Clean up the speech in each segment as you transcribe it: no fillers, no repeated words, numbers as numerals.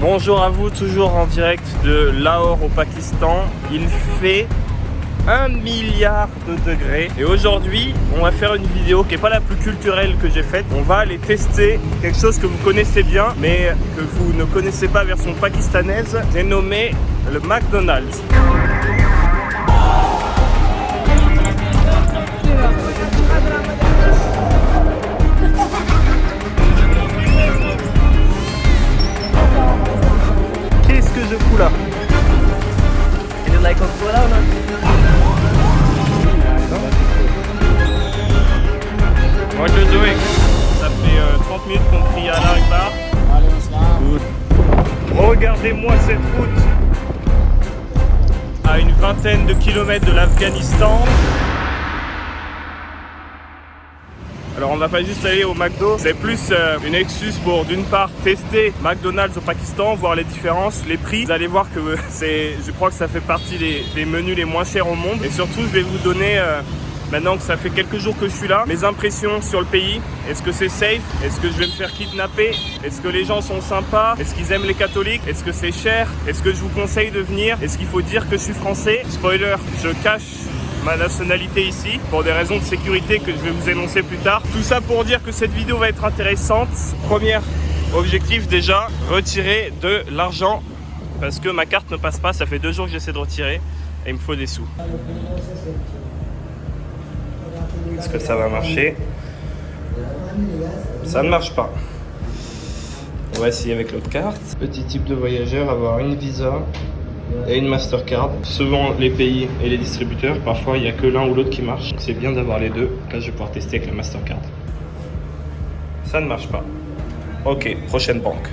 Bonjour à vous, toujours en direct de Lahore au Pakistan. Il fait 1 milliard de degrés et aujourd'hui on va faire une vidéo qui n'est pas la plus culturelle que j'ai faite. On va aller tester quelque chose que vous connaissez bien mais que vous ne connaissez pas version pakistanaise. J'ai nommé le McDonald's. Qu'est-ce que je fous là? You do like Coca-Cola or not? What are you doing? Ça fait 30 minutes qu'on crie à Akbar. Regardez-moi cette route à une vingtaine de kilomètres de l'Afghanistan. Alors on va pas juste aller au McDo, c'est plus une excuse pour d'une part tester McDonald's au Pakistan, voir les différences, les prix. Vous allez voir que je crois que ça fait partie des menus les moins chers au monde. Et surtout je vais vous donner, maintenant que ça fait quelques jours que je suis là, mes impressions sur le pays. Est-ce que c'est safe? Est-ce que je vais me faire kidnapper? Est-ce que les gens sont sympas? Est-ce qu'ils aiment les catholiques? Est-ce que c'est cher? Est-ce que je vous conseille de venir? Est-ce qu'il faut dire que je suis français? Spoiler, je cache ma nationalité ici pour des raisons de sécurité que je vais vous énoncer plus tard. Tout ça pour dire que cette vidéo va être intéressante. Premier objectif déjà, retirer de l'argent parce que ma carte ne passe pas. Ça fait 2 jours que j'essaie de retirer et il me faut des sous. Est-ce que ça va marcher? Ça ne marche pas. On va essayer avec l'autre carte. Petit type de voyageur, avoir une Visa et une Mastercard. Selon les pays et les distributeurs, parfois il n'y a que l'un ou l'autre qui marche. C'est bien d'avoir les deux. Là je vais pouvoir tester avec la Mastercard. Ça ne marche pas. Ok, prochaine banque.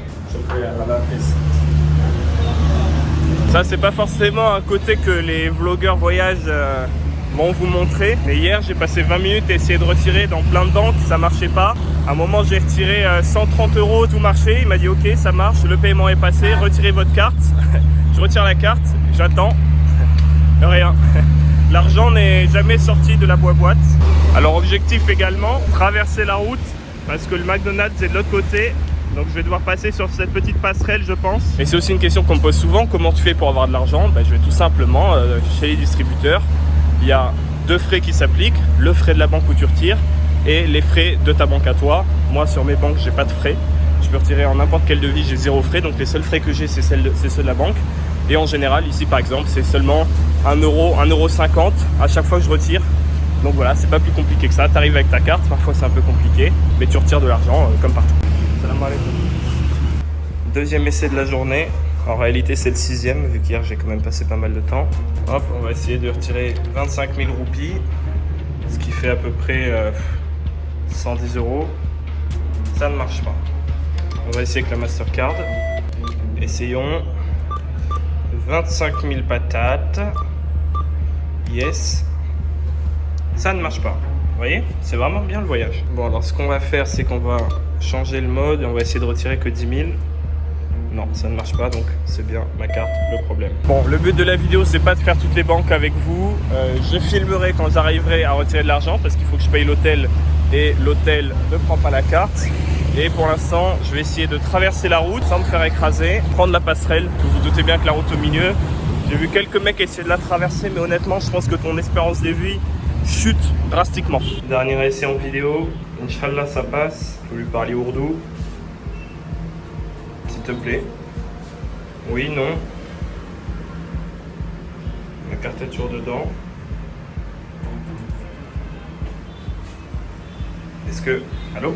Ça c'est pas forcément un côté que les vlogueurs voyage vont vous montrer. Mais hier j'ai passé 20 minutes à essayer de retirer dans plein de banques, ça marchait pas. À un moment j'ai retiré 130 €, tout marchait. Il m'a dit ok ça marche, le paiement est passé, retirez votre carte. Je retire la carte, j'attends, rien. L'argent n'est jamais sorti de la boîte. Alors objectif également, traverser la route parce que le McDonald's est de l'autre côté. Donc je vais devoir passer sur cette petite passerelle je pense. Et c'est aussi une question qu'on me pose souvent, comment tu fais pour avoir de l'argent? Je vais tout simplement, chez les distributeurs, il y a 2 frais qui s'appliquent. Le frais de la banque où tu retires et les frais de ta banque à toi. Moi sur mes banques j'ai pas de frais. Je peux retirer en n'importe quel devis, j'ai 0 frais. Donc les seuls frais que j'ai c'est ceux de la banque. Et en général ici par exemple c'est seulement 1 €, 1,50 € à chaque fois que je retire. Donc voilà, c'est pas plus compliqué que ça. Tu arrives avec ta carte, parfois c'est un peu compliqué, mais tu retires de l'argent comme partout. Salam alaikum. Deuxième essai de la journée. En réalité c'est le 6e vu qu'hier j'ai quand même passé pas mal de temps. Hop, on va essayer de retirer 25 000 roupies, ce qui fait à peu près 110 €. Ça ne marche pas. On va essayer avec la Mastercard. Essayons. 25 000 patates. Yes. Ça ne marche pas. Vous voyez? C'est vraiment bien le voyage. Bon, alors ce qu'on va faire, c'est qu'on va changer le mode et on va essayer de retirer que 10 000. Non, ça ne marche pas, donc c'est bien ma carte le problème. Bon, le but de la vidéo, c'est pas de faire toutes les banques avec vous. Je filmerai quand j'arriverai à retirer de l'argent parce qu'il faut que je paye l'hôtel et l'hôtel ne prend pas la carte. Et pour l'instant, je vais essayer de traverser la route sans me faire écraser, prendre la passerelle. Vous vous doutez bien que la route au milieu, j'ai vu quelques mecs essayer de la traverser, mais honnêtement, je pense que ton espérance de vie chute drastiquement. Dernier essai en vidéo, Inch'Allah ça passe. Il faut lui parler ourdou. S'il te plaît. Oui, non. Ma carte est toujours dedans. Est-ce que... Allô?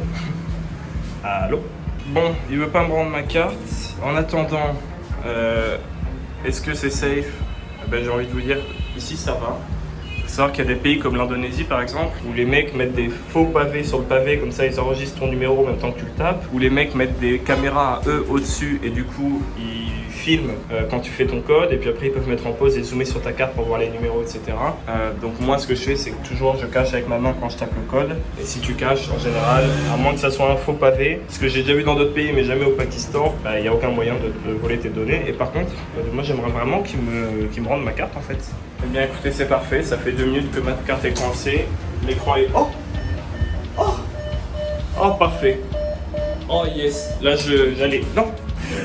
Allô? Bon, il veut pas me rendre ma carte. En attendant, est-ce que c'est safe? J'ai envie de vous dire, ici ça va. Il faut savoir qu'il y a des pays comme l'Indonésie par exemple, où les mecs mettent des faux pavés sur le pavé, comme ça ils enregistrent ton numéro en même temps que tu le tapes. Où les mecs mettent des caméras à eux au-dessus et du coup ils filment quand tu fais ton code et puis après ils peuvent mettre en pause et zoomer sur ta carte pour voir les numéros, etc. Donc moi ce que je fais c'est que toujours je cache avec ma main quand je tape le code. Et si tu caches en général, à moins que ça soit un faux pavé, ce que j'ai déjà vu dans d'autres pays mais jamais au Pakistan, il n'y a aucun moyen de te voler tes données. Et par contre, moi j'aimerais vraiment qu'ils me rendent ma carte en fait. Eh bien écoutez, c'est parfait, ça fait 2 minutes que ma carte est coincée. L'écran est... Oh! Oh! Oh, parfait! Oh yes! Là j'allais... Non!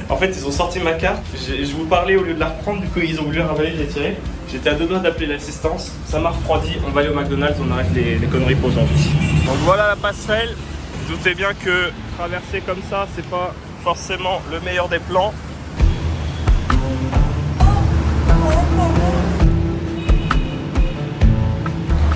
En fait, ils ont sorti ma carte. Je vous parlais au lieu de la reprendre, du coup, ils ont voulu ravaler, j'ai tiré. J'étais à deux doigts d'appeler l'assistance. Ça m'a refroidi. On va aller au McDonald's, on arrête les conneries pour aujourd'hui. Donc voilà la passerelle. Vous doutez bien que traverser comme ça, c'est pas forcément le meilleur des plans.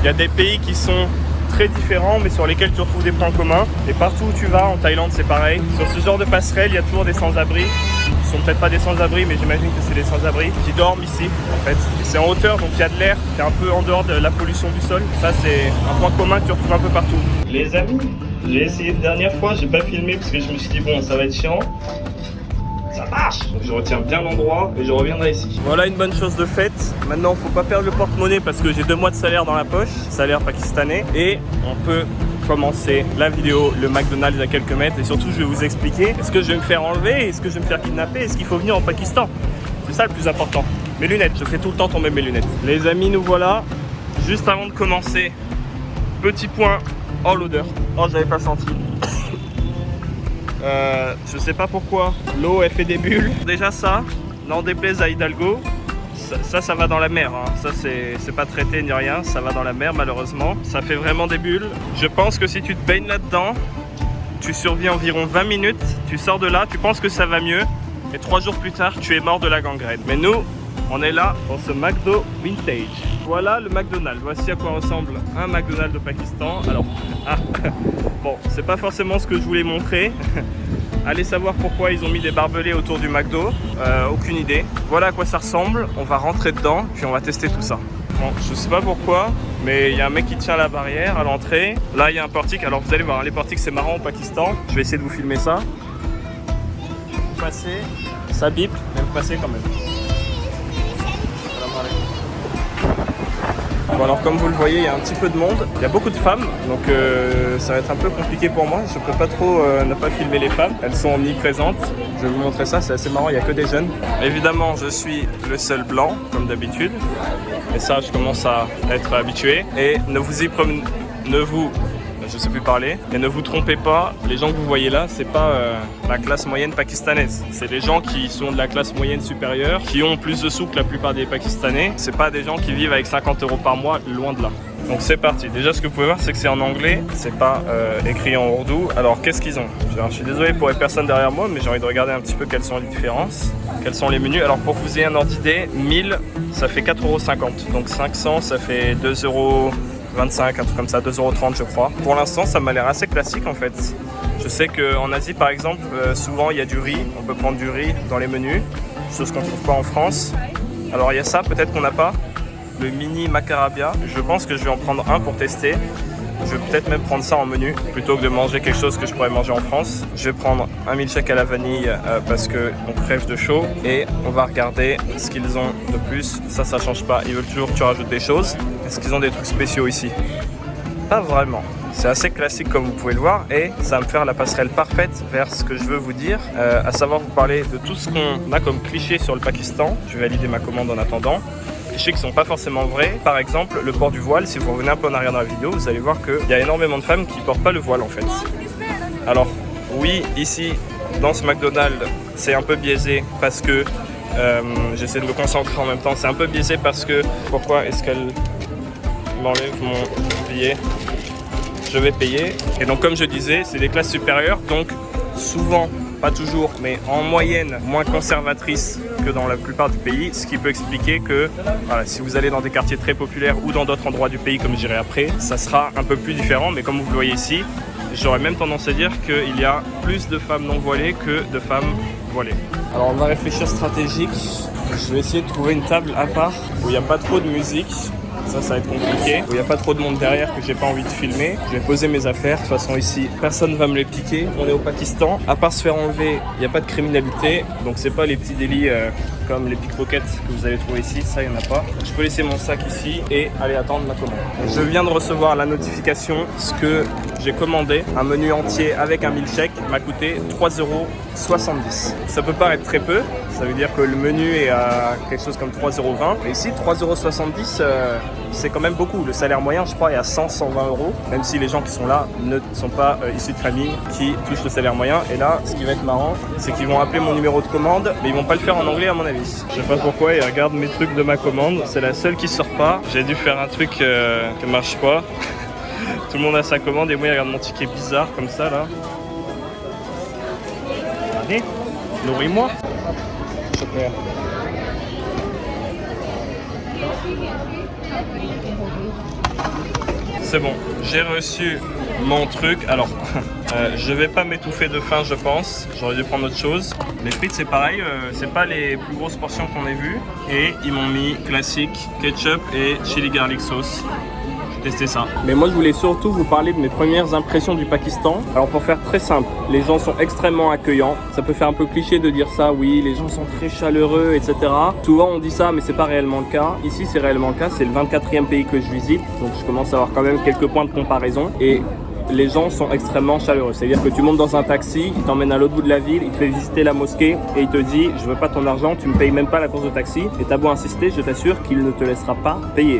Il y a des pays qui sont très différents mais sur lesquels tu retrouves des points communs. Et partout où tu vas, en Thaïlande c'est pareil. Sur ce genre de passerelle, il y a toujours des sans-abri. Ils sont peut-être pas des sans-abri, mais j'imagine que c'est des sans-abri qui dorment ici en fait. C'est en hauteur, donc il y a de l'air qui est un peu en dehors de la pollution du sol. Ça c'est un point commun que tu retrouves un peu partout. Les amis, j'ai essayé une dernière fois, j'ai pas filmé parce que je me suis dit bon ça va être chiant. Ça marche! Donc je retiens bien l'endroit et je reviendrai ici. Voilà une bonne chose de faite. Maintenant, faut pas perdre le porte-monnaie parce que j'ai 2 mois de salaire dans la poche, salaire pakistanais. Et on peut commencer la vidéo, le McDonald's à quelques mètres. Et surtout, je vais vous expliquer, est-ce que je vais me faire enlever? Est-ce que je vais me faire kidnapper? Est-ce qu'il faut venir en Pakistan? C'est ça le plus important. Mes lunettes, je fais tout le temps tomber mes lunettes. Les amis, nous voilà. Juste avant de commencer, petit point. Oh l'odeur. Oh, j'avais pas senti. Je sais pas pourquoi l'eau elle fait des bulles. Déjà ça, n'en déplaise à Hidalgo, ça va dans la mer, hein. Ça c'est pas traité ni rien, ça va dans la mer malheureusement. Ça fait vraiment des bulles. Je pense que si tu te baignes là-dedans, tu survis environ 20 minutes, tu sors de là, tu penses que ça va mieux et 3 jours plus tard tu es mort de la gangrène. Mais nous, on est là dans ce McDo Vintage. Voilà le McDonald's, voici à quoi ressemble un McDonald's au Pakistan. Alors, bon, c'est pas forcément ce que je voulais montrer. Allez savoir pourquoi ils ont mis des barbelés autour du McDo, aucune idée. Voilà à quoi ça ressemble, on va rentrer dedans, puis on va tester tout ça. Bon, je sais pas pourquoi, mais il y a un mec qui tient la barrière à l'entrée. Là, il y a un portique, alors vous allez voir, les portiques c'est marrant au Pakistan. Je vais essayer de vous filmer ça. Vous passez, ça bip, mais vous passez quand même. Bon alors comme vous le voyez, il y a un petit peu de monde, il y a beaucoup de femmes, donc ça va être un peu compliqué pour moi, je peux pas trop ne pas filmer les femmes, elles sont omniprésentes, je vais vous montrer ça, c'est assez marrant, il n'y a que des jeunes. Évidemment je suis le seul blanc, comme d'habitude, et ça je commence à être habitué, et je sais plus parler, et ne vous trompez pas, les gens que vous voyez là, c'est pas la classe moyenne pakistanaise. C'est des gens qui sont de la classe moyenne supérieure, qui ont plus de sous que la plupart des Pakistanais. C'est pas des gens qui vivent avec 50 € par mois, loin de là. Donc c'est parti. Déjà ce que vous pouvez voir, c'est que c'est en anglais, c'est pas écrit en ourdou. Alors qu'est-ce qu'ils ont? Alors, je suis désolé pour les personnes derrière moi, mais j'ai envie de regarder un petit peu quelles sont les différences, quels sont les menus. Alors pour que vous ayez un ordre d'idée, 1000 ça fait 4,50 €. Donc 500 ça fait 2,25 €, un truc comme ça, 2,30 € je crois. Pour l'instant, ça m'a l'air assez classique en fait. Je sais qu'en Asie par exemple, souvent il y a du riz, on peut prendre du riz dans les menus, chose qu'on ne trouve pas en France. Alors il y a ça, peut-être qu'on n'a pas, le mini macarabia. Je pense que je vais en prendre un pour tester. Je vais peut-être même prendre ça en menu plutôt que de manger quelque chose que je pourrais manger en France. Je vais prendre un milkshake à la vanille parce qu'on crève de chaud et on va regarder ce qu'ils ont de plus. Ça change pas, ils veulent toujours que tu rajoutes des choses. Est-ce qu'ils ont des trucs spéciaux ici? Pas vraiment. C'est assez classique comme vous pouvez le voir et ça va me faire la passerelle parfaite vers ce que je veux vous dire, à savoir vous parler de tout ce qu'on a comme cliché sur le Pakistan. Je vais valider ma commande en attendant. Clichés qui ne sont pas forcément vrais. Par exemple, le port du voile, si vous revenez un peu en arrière dans la vidéo, vous allez voir qu'il y a énormément de femmes qui ne portent pas le voile en fait. Alors oui, ici, dans ce McDonald's, c'est un peu biaisé parce que j'essaie de me concentrer en même temps. C'est un peu biaisé parce que pourquoi est-ce qu'elle m'enlève mon billet? Je vais payer. Et donc comme je disais, c'est des classes supérieures, donc souvent, pas toujours, mais en moyenne moins conservatrices que dans la plupart du pays, ce qui peut expliquer que voilà, si vous allez dans des quartiers très populaires ou dans d'autres endroits du pays, comme je dirai après, ça sera un peu plus différent. Mais comme vous le voyez ici, j'aurais même tendance à dire qu'il y a plus de femmes non voilées que de femmes voilées. Alors on va réfléchir stratégique. Je vais essayer de trouver une table à part où il n'y a pas trop de musique. Ça va être compliqué, où il n'y a pas trop de monde derrière que j'ai pas envie de filmer. Je vais poser mes affaires, de toute façon ici, personne ne va me les piquer. On est au Pakistan, à part se faire enlever, il n'y a pas de criminalité. Donc c'est pas les petits délits comme les pickpockets que vous allez trouver ici, ça il n'y en a pas. Je peux laisser mon sac ici et aller attendre ma commande. Je viens de recevoir la notification, ce que j'ai commandé, un menu entier avec un milkshake, m'a coûté 3,70 €. Ça peut paraître très peu, ça veut dire que le menu est à quelque chose comme 3,20 €. Et ici, 3,70 €, c'est quand même beaucoup. Le salaire moyen, je crois, est à 100-120 euros, même si les gens qui sont là ne sont pas issus de famille qui touchent le salaire moyen. Et là, ce qui va être marrant, c'est qu'ils vont appeler mon numéro de commande, mais ils vont pas le faire en anglais à mon avis. Je sais pas pourquoi, ils regardent mes trucs de ma commande. C'est la seule qui sort pas. J'ai dû faire un truc qui marche pas. Tout le monde a sa commande et moi, il regarde mon ticket bizarre comme ça là. Allez, nourris-moi. Super. C'est bon, j'ai reçu mon truc. Alors, je vais pas m'étouffer de faim, je pense. J'aurais dû prendre autre chose. Les frites, c'est pareil, c'est pas les plus grosses portions qu'on ait vues. Et ils m'ont mis classique, ketchup et chili garlic sauce. Tester ça. Mais moi je voulais surtout vous parler de mes premières impressions du Pakistan. Alors pour faire très simple, les gens sont extrêmement accueillants. Ça peut faire un peu cliché de dire ça, oui, les gens sont très chaleureux, etc. Souvent on dit ça, mais c'est pas réellement le cas. Ici c'est réellement le cas, c'est le 24e pays que je visite, donc je commence à avoir quand même quelques points de comparaison. Et les gens sont extrêmement chaleureux. C'est-à-dire que tu montes dans un taxi, il t'emmène à l'autre bout de la ville, il te fait visiter la mosquée et il te dit « Je veux pas ton argent, tu me payes même pas la course de taxi ». Et t'as beau insister, je t'assure qu'il ne te laissera pas payer.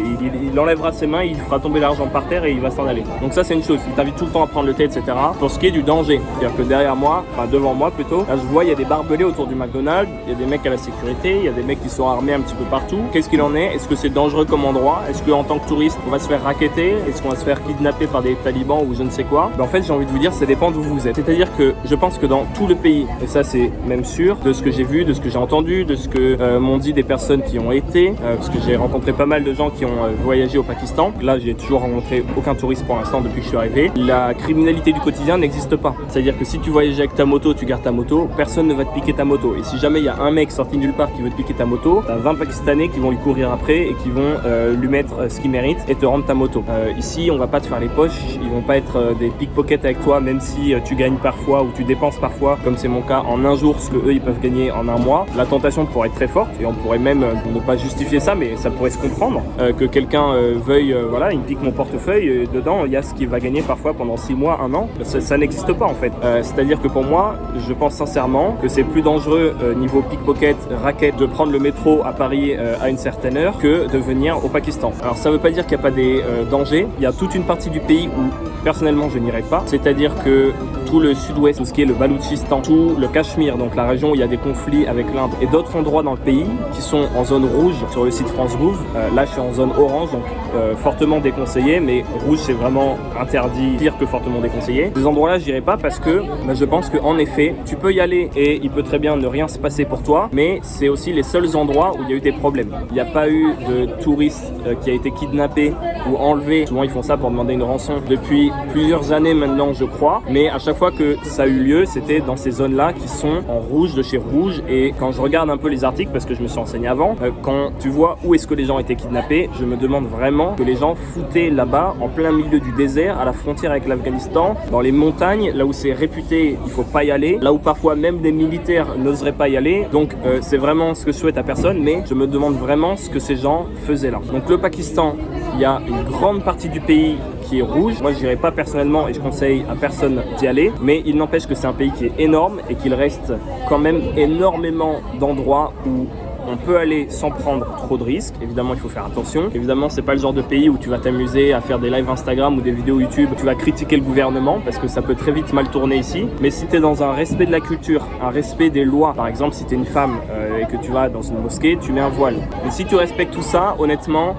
Il enlèvera ses mains, il fera tomber l'argent par terre et il va s'en aller. Donc ça c'est une chose, il t'invite tout le temps à prendre le thé, etc. Pour ce qui est du danger, c'est-à-dire que derrière moi, enfin devant moi plutôt, là je vois il y a des barbelés autour du McDonald's, il y a des mecs à la sécurité, il y a des mecs qui sont armés un petit peu partout. Qu'est-ce qu'il en est? Est-ce que c'est dangereux comme endroit? Est-ce qu'en tant que touriste, on va se faire racketter? Est-ce qu'on va se faire kidnapper par des talibans ou je ne sais quoi? En fait, j'ai envie de vous dire, ça dépend d'où vous êtes. C'est-à-dire que je pense que dans tout le pays, et ça c'est même sûr, de ce que j'ai vu, de ce que j'ai entendu, de ce que m'ont dit des personnes qui ont été, parce que j'ai rencontré pas mal de gens qui ont voyagé au Pakistan. Là, j'ai toujours rencontré aucun touriste pour l'instant depuis que je suis arrivé. La criminalité du quotidien n'existe pas. C'est-à-dire que si tu voyages avec ta moto, tu gardes ta moto, personne ne va te piquer ta moto. Et si jamais il y a un mec sorti nulle part qui veut te piquer ta moto, t'as 20 Pakistanais qui vont lui courir après et qui vont lui mettre ce qu'il mérite et te rendre ta moto. Ici, on va pas te faire les poches, ils vont pas être des pickpockets avec toi, même si tu gagnes parfois ou tu dépenses parfois, comme c'est mon cas, en un jour ce que eux ils peuvent gagner en un mois. La tentation pourrait être très forte et on pourrait même ne pas justifier ça, mais ça pourrait se comprendre que quelqu'un veuille, voilà, il me pique mon portefeuille, dedans il y a ce qu'il va gagner parfois pendant 6 mois, 1 an. Ça n'existe pas en fait. C'est-à-dire que pour moi, je pense sincèrement que c'est plus dangereux niveau pickpocket, racket, de prendre le métro à Paris à une certaine heure que de venir au Pakistan. Alors ça veut pas dire qu'il n'y a pas des dangers. Il y a toute une partie du pays où personnellement je n'irai pas, c'est-à-dire que tout le sud-ouest, tout ce qui est le Baloutchistan, tout le Cachemire, donc la région où il y a des conflits avec l'Inde, et d'autres endroits dans le pays qui sont en zone rouge sur le site France Gouv. Là je suis en zone orange, donc fortement déconseillé, mais rouge c'est vraiment interdit, pire que fortement déconseillé. Ces endroits-là j'irai pas parce que je pense qu'en effet tu peux y aller et il peut très bien ne rien se passer pour toi, mais c'est aussi les seuls endroits où il y a eu des problèmes. Il n'y a pas eu de touriste qui a été kidnappé ou enlevé, souvent ils font ça pour demander une rançon, depuis plusieurs années maintenant je crois, mais à chaque fois que ça a eu lieu, c'était dans ces zones-là qui sont en rouge de chez rouge. Et quand je regarde un peu les articles, parce que je me suis renseigné avant, quand tu vois où est-ce que les gens étaient kidnappés, je me demande vraiment que les gens foutaient là-bas, en plein milieu du désert, à la frontière avec l'Afghanistan, dans les montagnes, là où c'est réputé, il faut pas y aller, là où parfois même des militaires n'oseraient pas y aller. Donc c'est vraiment ce que je souhaite à personne, mais je me demande vraiment ce que ces gens faisaient là. Donc le Pakistan, il y a une grande partie du pays qui est rouge. Moi je n'irai pas personnellement et je conseille à personne d'y aller, mais il n'empêche que c'est un pays qui est énorme et qu'il reste quand même énormément d'endroits où on peut aller sans prendre trop de risques. Évidemment il faut faire attention. Évidemment c'est pas le genre de pays où tu vas t'amuser à faire des lives Instagram ou des vidéos YouTube où tu vas critiquer le gouvernement, parce que ça peut très vite mal tourner ici. Mais si tu es dans un respect de la culture, un respect des lois, par exemple si tu es une femme et que tu vas dans une mosquée, tu mets un voile. Et si tu respectes tout ça, honnêtement,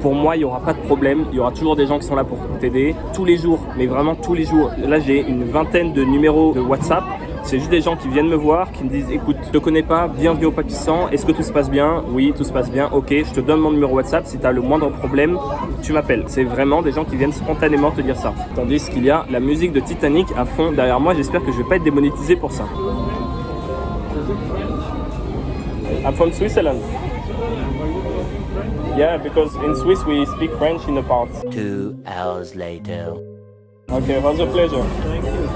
pour moi il n'y aura pas de problème, il y aura toujours des gens qui sont là pour t'aider tous les jours, mais vraiment tous les jours. Là j'ai une vingtaine de numéros de WhatsApp, c'est juste des gens qui viennent me voir, qui me disent écoute, je te connais pas, bienvenue au Pakistan, est-ce que tout se passe bien? Oui, tout se passe bien, ok, je te donne mon numéro WhatsApp, si tu as le moindre problème, tu m'appelles. C'est vraiment des gens qui viennent spontanément te dire ça. Tandis qu'il y a la musique de Titanic à fond derrière moi, j'espère que je vais pas être démonétisé pour ça. I'm from Switzerland. Yeah, because in Swiss we speak French in the parts. 2 hours later. Okay, it was a pleasure. Thank you.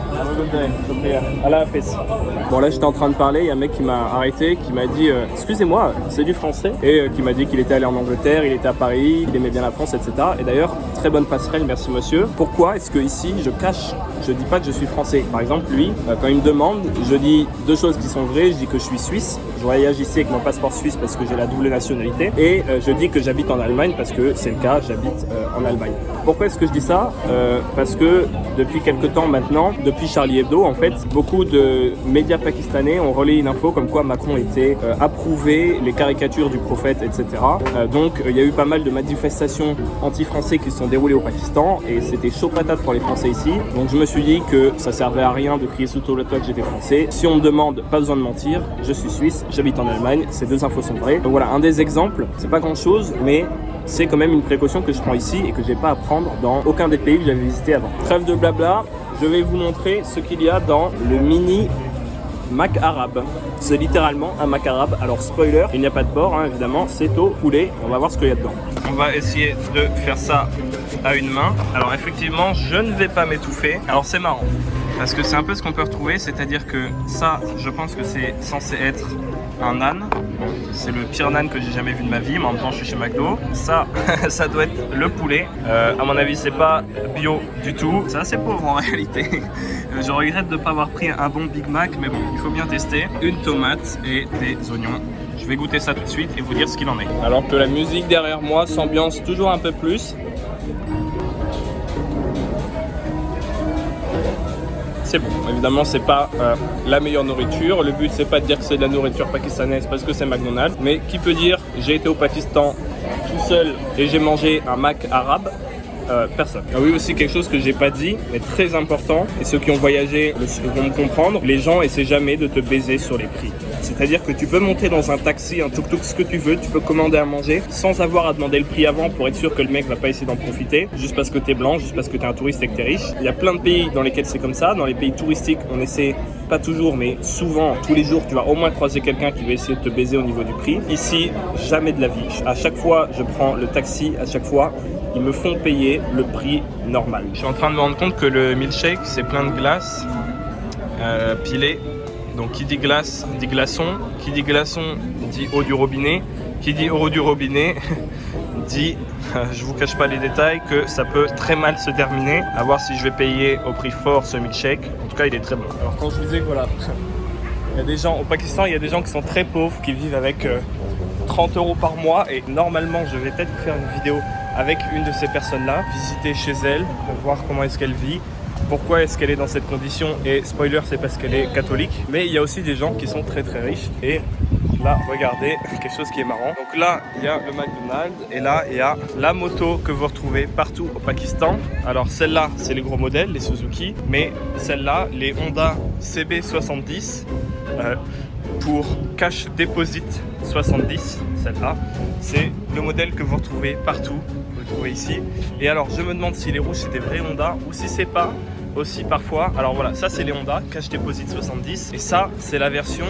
Bon là j'étais en train de parler, il y a un mec qui m'a arrêté, qui m'a dit excusez-moi, c'est du français, et qui m'a dit qu'il était allé en Angleterre, il était à Paris, il aimait bien la France, etc. Et d'ailleurs, très bonne passerelle, merci monsieur. Pourquoi est-ce que ici je cache, je dis pas que je suis français? Par exemple lui, quand il me demande, je dis deux choses qui sont vraies, je dis que je suis suisse, je voyage ici avec mon passeport suisse parce que j'ai la double nationalité, et je dis que j'habite en Allemagne parce que c'est le cas, j'habite en Allemagne. Pourquoi est-ce que je dis ça? Parce que depuis quelques temps maintenant, depuis Charlie Hebdo, en fait, beaucoup de médias pakistanais ont relayé une info comme quoi Macron était approuvé les caricatures du prophète, etc. Donc il y a eu pas mal de manifestations anti-français qui se sont déroulées au Pakistan et c'était chaud patate pour les Français ici. Donc je me suis dit que ça servait à rien de crier sous tout le toit que j'étais français. Si on me demande, pas besoin de mentir, je suis suisse, j'habite en Allemagne, ces deux infos sont vraies. Donc voilà, un des exemples, c'est pas grand chose, mais c'est quand même une précaution que je prends ici et que j'ai pas à prendre dans aucun des pays que j'avais visité avant. Trêve de blabla, je vais vous montrer ce qu'il y a dans le mini Mac arabe. C'est littéralement un Mac arabe. Alors spoiler, il n'y a pas de porc, hein, évidemment, c'est au poulet. On va voir ce qu'il y a dedans. On va essayer de faire ça à une main. Alors effectivement, je ne vais pas m'étouffer. Alors c'est marrant, parce que c'est un peu ce qu'on peut retrouver, c'est-à-dire que ça, je pense que c'est censé être un âne. C'est le pire nan que j'ai jamais vu de ma vie, mais en même temps je suis chez McDo. Ça, ça doit être le poulet. À mon avis, c'est pas bio du tout. C'est assez pauvre en réalité. Je regrette de ne pas avoir pris un bon Big Mac, mais bon, il faut bien tester. Une tomate et des oignons. Je vais goûter ça tout de suite et vous dire ce qu'il en est. Alors que la musique derrière moi s'ambiance toujours un peu plus. C'est bon, évidemment c'est pas la meilleure nourriture. Le but c'est pas de dire que c'est de la nourriture pakistanaise parce que c'est McDonald's. Mais qui peut dire j'ai été au Pakistan tout seul et j'ai mangé un Mac arabe? Personne. Ah oui, aussi quelque chose que j'ai pas dit, mais très important, et ceux qui ont voyagé vont me comprendre, les gens essaient jamais de te baiser sur les prix. C'est-à-dire que tu peux monter dans un taxi, un tuk-tuk, ce que tu veux, tu peux commander à manger sans avoir à demander le prix avant pour être sûr que le mec va pas essayer d'en profiter, juste parce que t'es blanc, juste parce que t'es un touriste et que t'es riche. Il y a plein de pays dans lesquels c'est comme ça. Dans les pays touristiques, on essaie, pas toujours, mais souvent, tous les jours, tu vas au moins croiser quelqu'un qui va essayer de te baiser au niveau du prix. Ici, jamais de la vie. À chaque fois, je prends le taxi, à chaque fois, ils me font payer le prix normal. Je suis en train de me rendre compte que le milkshake, c'est plein de glace pilée. Donc qui dit glace, dit glaçon. Qui dit glaçon, dit eau du robinet. Qui dit eau du robinet, dit, je vous cache pas les détails, que ça peut très mal se terminer. À voir si je vais payer au prix fort ce milkshake. En tout cas, il est très bon. Alors quand je vous disais que voilà, il y a des gens, au Pakistan, il y a des gens qui sont très pauvres, qui vivent avec 30 € par mois. Et normalement, je vais peut-être vous faire une vidéo avec une de ces personnes-là, visiter chez elle, voir comment est-ce qu'elle vit, pourquoi est-ce qu'elle est dans cette condition, et spoiler, c'est parce qu'elle est catholique. Mais il y a aussi des gens qui sont très très riches, et là, regardez, quelque chose qui est marrant. Donc là, il y a le McDonald's, et là, il y a la moto que vous retrouvez partout au Pakistan. Alors celle-là, c'est les gros modèles, les Suzuki, mais celle-là, les Honda CB70, pour Cash Deposit 70, celle-là, c'est le modèle que vous retrouvez partout, vous le trouvez ici. Et alors je me demande si les rouges c'est des vrais Honda ou si c'est pas aussi parfois. Alors voilà, ça c'est les Honda Cash Deposit 70 et ça c'est la version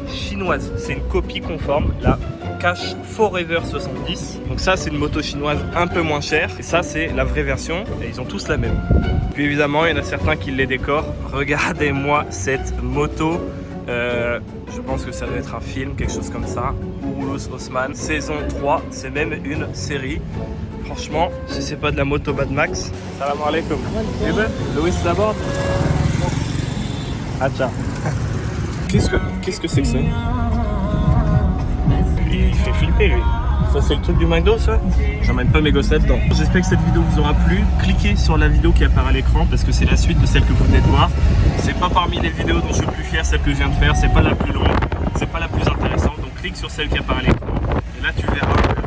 chinoise, c'est une copie conforme, la Cash Forever 70. Donc ça c'est une moto chinoise un peu moins chère et ça c'est la vraie version et ils ont tous la même. Puis évidemment il y en a certains qui les décorent. Regardez-moi cette moto. Je pense que ça doit être un film, quelque chose comme ça. Urulus Osman, saison 3, c'est même une série. Franchement, si c'est pas de la moto Mad Max. Salam alaikum. Louis d'abord. Acha. Qu'est-ce que c'est que ça? Il fait flipper lui. Ça c'est le truc du McDo ça? J'emmène pas mes gossettes dedans. J'espère que cette vidéo vous aura plu. Cliquez sur la vidéo qui apparaît à l'écran parce que c'est la suite de celle que vous venez de voir. C'est pas parmi les vidéos dont je suis le plus fier, celle que je viens de faire. C'est pas la plus longue, c'est pas la plus intéressante. Donc clique sur celle qui apparaît à l'écran et là tu verras